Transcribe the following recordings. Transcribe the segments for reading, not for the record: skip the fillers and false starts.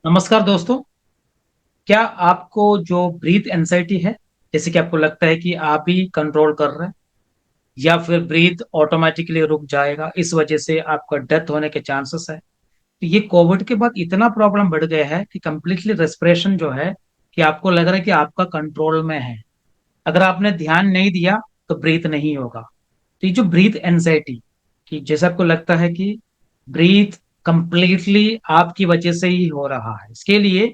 नमस्कार दोस्तों। क्या आपको जो ब्रीथ एंजाइटी है, जैसे कि आपको लगता है कि आप ही कंट्रोल कर रहे हैं या फिर ब्रीथ ऑटोमेटिकली रुक जाएगा, इस वजह से आपका डेथ होने के चांसेस है। तो ये कोविड के बाद इतना प्रॉब्लम बढ़ गया है कि कंप्लीटली रेस्पिरेशन जो है कि आपको लग रहा है कि आपका कंट्रोल में है। अगर आपने ध्यान नहीं दिया तो ब्रीथ नहीं होगा। तो ये जो ब्रीथ एंजाइटी, कि जैसे आपको लगता है कि ब्रीथ कंप्लीटली आपकी वजह से ही हो रहा है, इसके लिए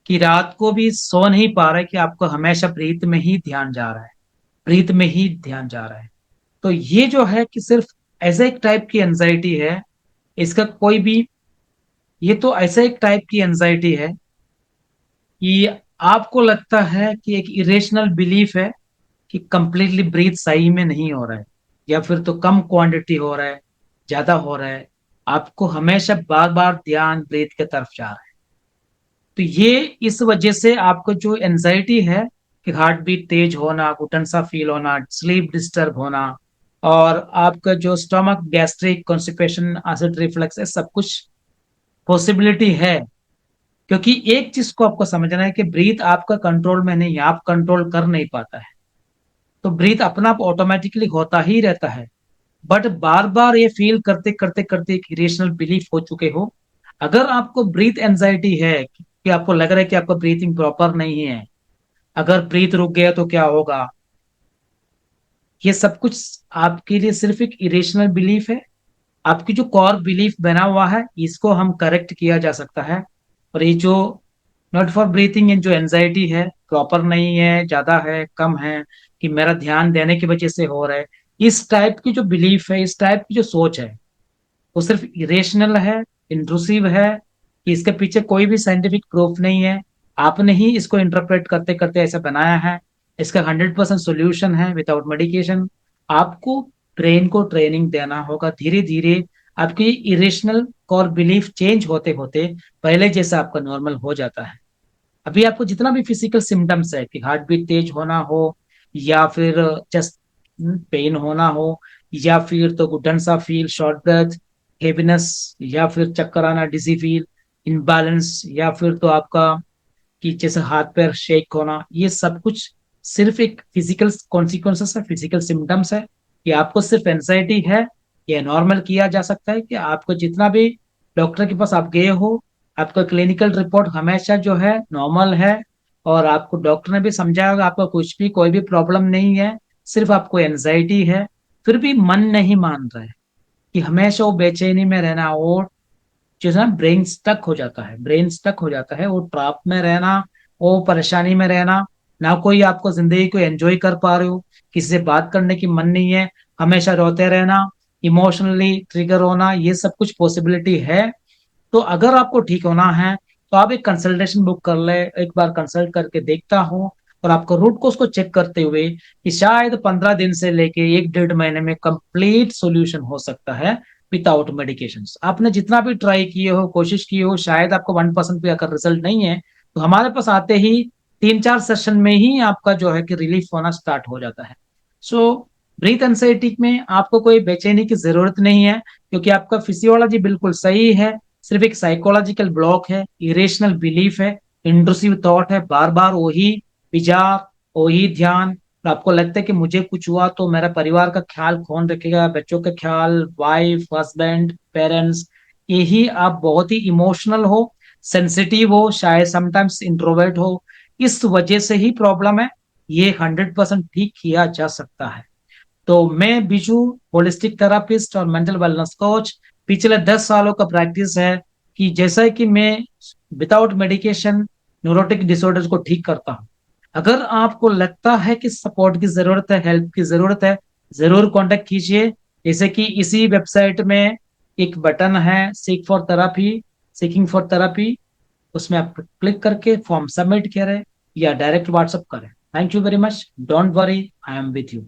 कि रात को भी सो नहीं पा रहे, कि आपको हमेशा ब्रीथ में ही ध्यान जा रहा है, ब्रीथ में ही ध्यान जा रहा है। तो ये जो है कि सिर्फ ऐसे एक टाइप की एंजाइटी है, इसका कोई भी, ये तो ऐसा एक टाइप की एंजाइटी है कि आपको लगता है कि एक इरेशनल बिलीफ है कि कंप्लीटली ब्रीथ सही में नहीं हो रहा है, या फिर तो कम क्वांटिटी हो रहा है, ज्यादा हो रहा है। आपको हमेशा बार बार ध्यान ब्रीथ के तरफ जा रहा है। तो ये इस वजह से आपको जो एनजाइटी है कि हार्ट बीट तेज होना, घुटन सा फील होना, स्लीप डिस्टर्ब होना, और आपका जो stomach gastric constipation, acid reflux, ये सब कुछ पॉसिबिलिटी है। क्योंकि एक चीज को आपको समझना है कि ब्रीथ आपका कंट्रोल में नहीं है, आप कंट्रोल कर नहीं पाता है। तो ब्रीथ अपना आप ऑटोमेटिकली होता ही रहता है। बट बार बार ये फील करते करते करते एक इरेशनल बिलीफ हो चुके हो। अगर आपको ब्रीथ एंजाइटी है कि आपको लग रहा है कि आपका ब्रीथिंग प्रॉपर नहीं है, अगर ब्रीथ रुक गया तो क्या होगा, ये सब कुछ आपके लिए सिर्फ एक इरेशनल बिलीफ है। आपकी जो कॉर बिलीफ बना हुआ है, इसको हम करेक्ट किया जा सकता है। और ये जो नॉट फॉर ब्रीथिंग जो एंजाइटी है, प्रॉपर नहीं है, ज्यादा है, कम है, कि मेरा ध्यान देने की वजह से हो रहा है, इस टाइप की जो बिलीफ है, इस टाइप की जो सोच है, वो सिर्फ इरेशनल है, इंट्रूसिव है, कि इसके पीछे कोई भी साइंटिफिक प्रूफ नहीं है। आपने ही इसको इंटरप्रेट करते करते ऐसा बनाया है। इसका 100% सोल्यूशन है विदाउट मेडिकेशन। आपको ब्रेन को ट्रेनिंग देना होगा धीरे धीरे। आपकी इरेशनल कॉर बिलीफ चेंज होते होते पहले जैसा आपका नॉर्मल हो जाता है। अभी आपको जितना भी फिजिकल सिम्टम्स है, कि हार्ट बीट तेज होना हो, या फिर चेस्ट पेन होना हो, या फिर तो घुटन सा फील, शॉर्ट ब्रेथ, हेवीनेस, या फिर चक्कर आना, डिजी फील, इनबैलेंस, या फिर तो आपका कि जैसे हाथ पैर शेक होना, ये सब कुछ सिर्फ एक फिजिकल कॉन्सिक्वेंसेस है, फिजिकल सिम्टम्स है। कि आपको सिर्फ एंजाइटी है, ये नॉर्मल किया जा सकता है। कि आपको जितना भी डॉक्टर के पास आप गए हो, आपका क्लिनिकल रिपोर्ट हमेशा जो है नॉर्मल है, और आपको डॉक्टर ने भी समझाया होगा आपका कुछ भी कोई भी प्रॉब्लम नहीं है, सिर्फ आपको एंजाइटी है। फिर भी मन नहीं मान रहा है, कि हमेशा वो बेचैनी में रहना, वो जो है ना ब्रेन स्टक हो जाता है, ब्रेन स्टक हो जाता है, वो ट्रैप में रहना, वो परेशानी में रहना, ना कोई आपको जिंदगी को एंजॉय कर पा रहे हो, किसी से बात करने की मन नहीं है, हमेशा रोते रहना, इमोशनली ट्रिगर होना, ये सब कुछ पॉसिबिलिटी है। तो अगर आपको ठीक होना है तो आप एक कंसल्टेशन बुक कर ले, एक बार कंसल्ट करके देखता हूँ, और आपको रूट को उसको चेक करते हुए कि शायद 15 दिन से लेके 1 डेढ़ महीने में कंप्लीट सॉल्यूशन हो सकता है विदाउट मेडिकेशन। आपने जितना भी ट्राई किए हो, कोशिश की हो, शायद आपको 1% भी अगर रिजल्ट नहीं है, तो हमारे पास आते ही 3 4 सेशन में ही आपका जो है कि रिलीफ होना स्टार्ट हो जाता है। सो ब्रीथ एंजाइटी में आपको कोई बेचैनी की जरूरत नहीं है, क्योंकि आपका फिजियोलॉजी बिल्कुल सही है। सिर्फ एक साइकोलॉजिकल ब्लॉक है, इरेशनल बिलीफ है, इंट्रूसिव थॉट है, बार बार वही विचार, वही ध्यान। और आपको लगता है कि मुझे कुछ हुआ तो मेरा परिवार का ख्याल कौन रखेगा, बच्चों का ख्याल, वाइफ, हस्बैंड, पेरेंट्स। यही आप बहुत ही इमोशनल हो, सेंसिटिव हो, शायद समटाइम्स इंट्रोवर्ट हो, इस वजह से ही प्रॉब्लम है। ये 100% ठीक किया जा सकता है। तो मैं बिजू, होलिस्टिक थेरापिस्ट और मेंटल वेलनेस कोच, पिछले 10 सालों का प्रैक्टिस है कि जैसा कि मैं विदाउट मेडिकेशन न्यूरोटिक डिसऑर्डर्स को ठीक करता हूँ। अगर आपको लगता है कि सपोर्ट की जरूरत है, हेल्प की जरूरत है, जरूर कांटेक्ट कीजिए। जैसे कि इसी वेबसाइट में एक बटन है, seek for therapy, seeking for therapy, उसमें आप क्लिक करके फॉर्म सबमिट करें या डायरेक्ट व्हाट्सएप करें। Thank you very much, don't worry, I am with you.